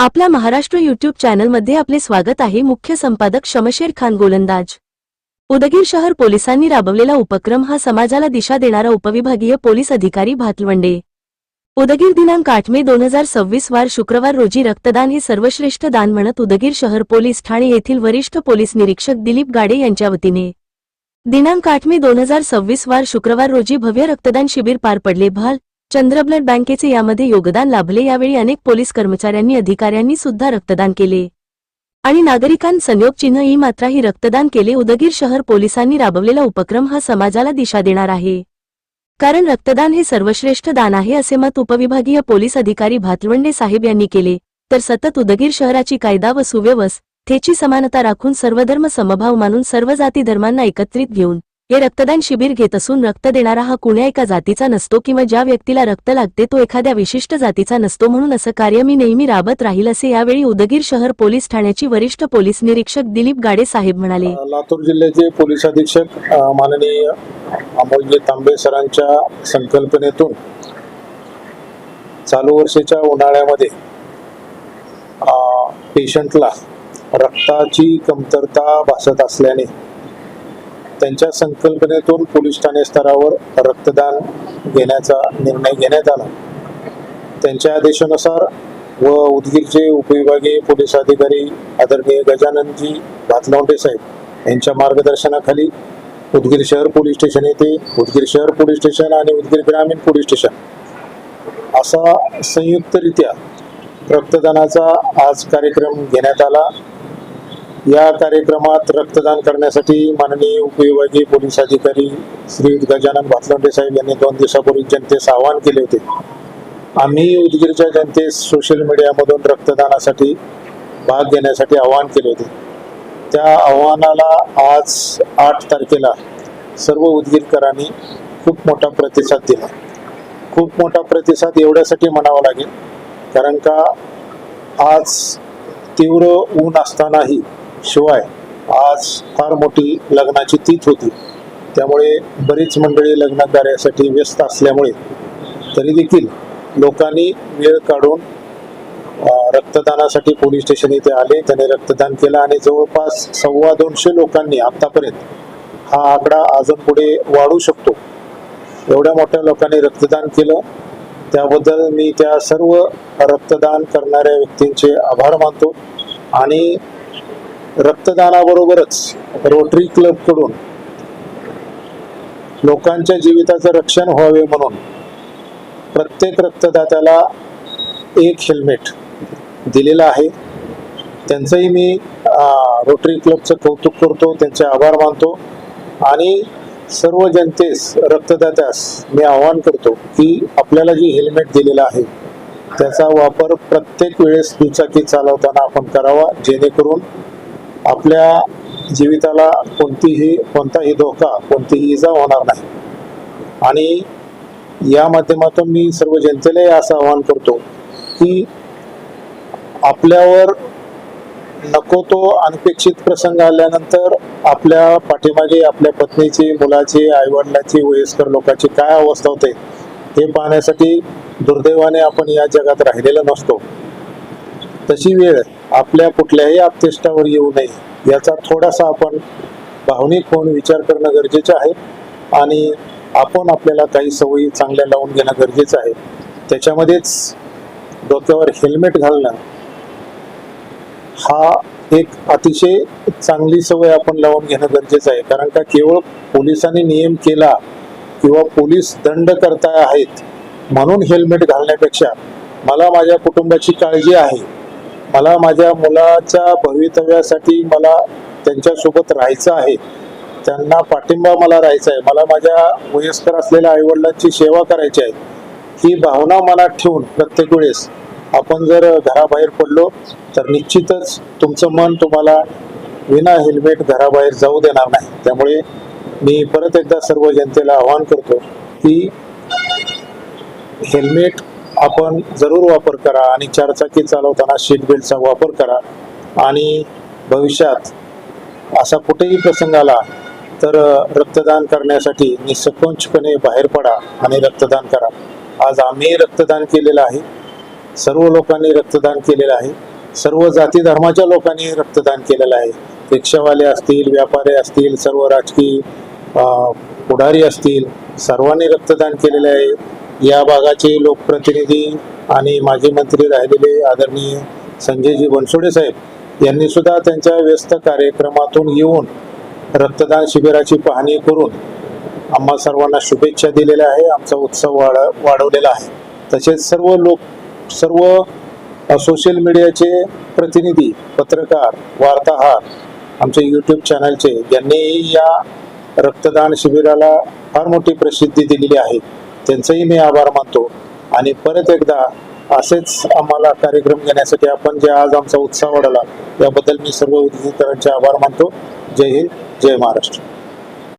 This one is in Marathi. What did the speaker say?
आपल्या महाराष्ट्र यूट्यूब चॅनलमध्ये आपले स्वागत आहे। मुख्य संपादक शमशेर खान गोलंदाज। उदगीर शहर पोलिसांनी राबवलेला उपक्रम हा समाजाला दिशा देणारा उपविभागीय पोलीस अधिकारी भातलवंडे। उदगीर दिनांक 8 मे 2026 वार शुक्रवार रोजी रक्तदान हे सर्वश्रेष्ठ दान म्हणत उदगीर शहर पोलीस ठाणे येथील वरिष्ठ पोलीस निरीक्षक दिलीप गाडे यांच्या वतीने दिनांक 8 मे 2026 वार शुक्रवार रोजी भव्य रक्तदान शिबिर पार पडले। भाल चंद्र ब्लड बँकेचे यामध्ये योगदान लाभले। यावेळी अनेक पोलीस कर्मचाऱ्यांनी अधिकाऱ्यांनी सुद्धा रक्तदान केले आणि नागरिकांनी संयोग चिन्ह ई मात्रा ही रक्तदान केले। उदगीर शहर पोलिसांनी राबवलेला उपक्रम हा समाजाला दिशा देणार आहे, कारण रक्तदान हे सर्वश्रेष्ठ दान आहे असे मत उपविभागीय पोलीस अधिकारी भातलवंडे साहेब यांनी केले। तर सतत उदगीर शहराची कायदा व सुव्यवस्थेची समानता राखून सर्वधर्म समभाव मानून सर्व जाती धर्मांना एकत्रित घेऊन हे रक्तदान शिबिर घेत असून रक्त देणारा हा कुण्या एका जातीचा नसतो किंवा ज्या व्यक्तीला रक्त लागते तो एखाद्या विशिष्ट जातीचा नसतो, म्हणून असं कार्य मी नेहमी राबत राहील असे यावेळी उदगीर शहर पोलीस ठाण्याची वरिष्ठ पोलीस निरीक्षक दिलीप गाडे साहेब म्हणाले। लातूर जिल्ह्याचे पोलीस अधीक्षक माननीय अमोलजी तांबे सरांच्या संकल्पनेतून चालू वर्षाच्या उन्हाळ्यामध्ये पेशंटला रक्ताची कमतरता भासत असल्याने त्यांच्या संकल्पनेतून पोलीस ठाणे स्तरावर रक्तदान घेण्याचा निर्णय घेण्यात आला। त्यांच्या आदेशानुसार व उदगीरचे उपविभागीय पोलीस अधिकारी आदरणीय गजाननजी भातलवंडे साहेब यांच्या मार्गदर्शनाखाली उदगीर शहर पोलीस स्टेशन येथे उदगीर शहर पोलीस स्टेशन आणि उदगीर ग्रामीण पोलीस स्टेशन असा संयुक्तरित्या रक्तदानाचा आज कार्यक्रम घेण्यात आला। या कार्यक्रमात रक्तदान करण्यासाठी माननीय उपविभागीय पोलीस अधिकारी श्री गजानन भातलवंडे साहेब यांनी 2 दिवसापूर्वी जनतेस आवाहन केले होते। आम्ही उदगीरच्या जनतेस सोशल मीडियामधून रक्तदानासाठी भाग घेण्यासाठी आवाहन केले होते। त्या आव्हानाला आज 8 तारखेला सर्व उदगीरकरांनी खूप मोठा प्रतिसाद दिला। खूप मोठा प्रतिसाद एवढ्यासाठी म्हणावा लागेल कारण का आज तीव्र ऊन असतानाही शिवाय आज फार मोठी लग्नाची तिथी होती, त्यामुळे बरीच मंडळी लग्न कार्यासाठी व्यस्त असल्यामुळे तरी देखील लोकांनी वेळ काढून रक्तदानासाठी पोलीस स्टेशन येथे आले। त्याने रक्तदान केलं आणि जवळपास 250 लोकांनी आतापर्यंत हा आकडा अजून पुढे वाढू शकतो एवढ्या मोठ्या लोकांनी रक्तदान केलं। त्याबद्दल मी त्या सर्व रक्तदान करणाऱ्या व्यक्तींचे आभार मानतो आणि रक्तदानाबरोबरच रोटरी क्लब कडून लोकांच्या जीविताचं रक्षण व्हावे म्हणून प्रत्येक रक्तदात्याला एक हेल्मेट दिलेला आहे। त्यांचंही मी रोटरी क्लबचं कौतुक करतो, त्यांचे आभार मानतो आणि सर्व जनतेस रक्तदात्यास मी आवाहन करतो की आपल्याला जी हेल्मेट दिलेला आहे त्याचा वापर प्रत्येक वेळेस दुचाकी चालवताना आपण करावा, जेणेकरून आपल्या जीविताला कोणताही धोका, कोणतीही इजा होणार नाही। आणि या माध्यमातून मी सर्व जनतेला असं आवाहन करतो की आपल्यावर नको तो अनपेक्षित प्रसंग आल्यानंतर आपल्या पाठीमागे आपल्या पत्नीची, मुलाची, आईवडिलाची, वयस्कर लोकांची काय अवस्था होते हे पाहण्यासाठी दुर्दैवाने आपण या जगात राहिलेला नसतो। तशी वेळ आपल्या कुठल्याही आपतेष्टावर येऊ नये याचा थोडासा आपण भावनिक होऊन विचार करणं गरजेचं आहे आणि आपण आपल्याला काही सवयी चांगल्या लावून घेणं गरजेचं आहे। त्याच्यामध्येच डोक्यावर हेल्मेट घालणं हा एक अतिशय चांगली सवय आपण लावून घेणं गरजेचं आहे, कारण का केवळ पोलिसांनी नियम केला किंवा पोलीस दंड करता आहेत म्हणून हेल्मेट घालण्यापेक्षा मला माझ्या कुटुंबाची काळजी आहे, मला माझ्या मुलाच्या भवितव्यासाठी मला त्यांच्यासोबत राहायचं आहे, त्यांना पाठिंबा मला राहायचा आहे, मला माझ्या वयस्कर असलेल्या आईवडिलांची सेवा करायची आहे, ही भावना मनात ठेवून प्रत्येक वेळेस आपण जर घराबाहेर पडलो तर निश्चितच तुमचं मन तुम्हाला विना हेल्मेट घराबाहेर जाऊ देणार नाही। त्यामुळे मी परत एकदा सर्व जनतेला आवाहन करतो की हेल्मेट आपण जरूर वापर करा आणि 4 चाकी चालवताना सीट बेल्टचा वापर करा आणि भविष्यात असा कुठेही प्रसंग आला तर रक्तदान करण्यासाठी निसंकोचपणे बाहेर पडा आणि रक्तदान करा। आज आम्ही रक्तदान केलेलं आहे, सर्व लोकांनी रक्तदान केलेलं आहे सर्व जाती धर्माच्या लोकांनी रक्तदान केलेलं आहे. रिक्षावाले असतील, व्यापारी असतील, सर्व राजकीय पुढारी असतील, सर्वांनी रक्तदान केलेले आहे. या भागाचे लोकप्रतिनिधी आणि माजी मंत्री राहिलेले आदरणीय संजयजी बनसोडे साहेब यांनी सुद्धा त्यांच्या व्यस्त कार्यक्रमातून येऊन रक्तदान शिबिराची पाहणी करून आम्हा सर्वांना शुभेच्छा दिलेल्या आहे. आमचा उत्सव वाढवलेला आहे. तसेच सर्व सोशल मीडियाचे प्रतिनिधी, पत्रकार, वार्ताहर, आमचे यूट्यूब चॅनलचे यांनी या रक्तदान शिबिराला फार मोठी प्रसिद्धी दिलेली आहे. त्यांचंही मी आभार मानतो. आणि परत एकदा असेच आम्हाला कार्यक्रम घेण्यासाठी आपण जे आज आमचा उत्साह वाढवला याबद्दल मी सर्व उद्योजकांचे आभार मानतो. जय हिंद, जय महाराष्ट्र.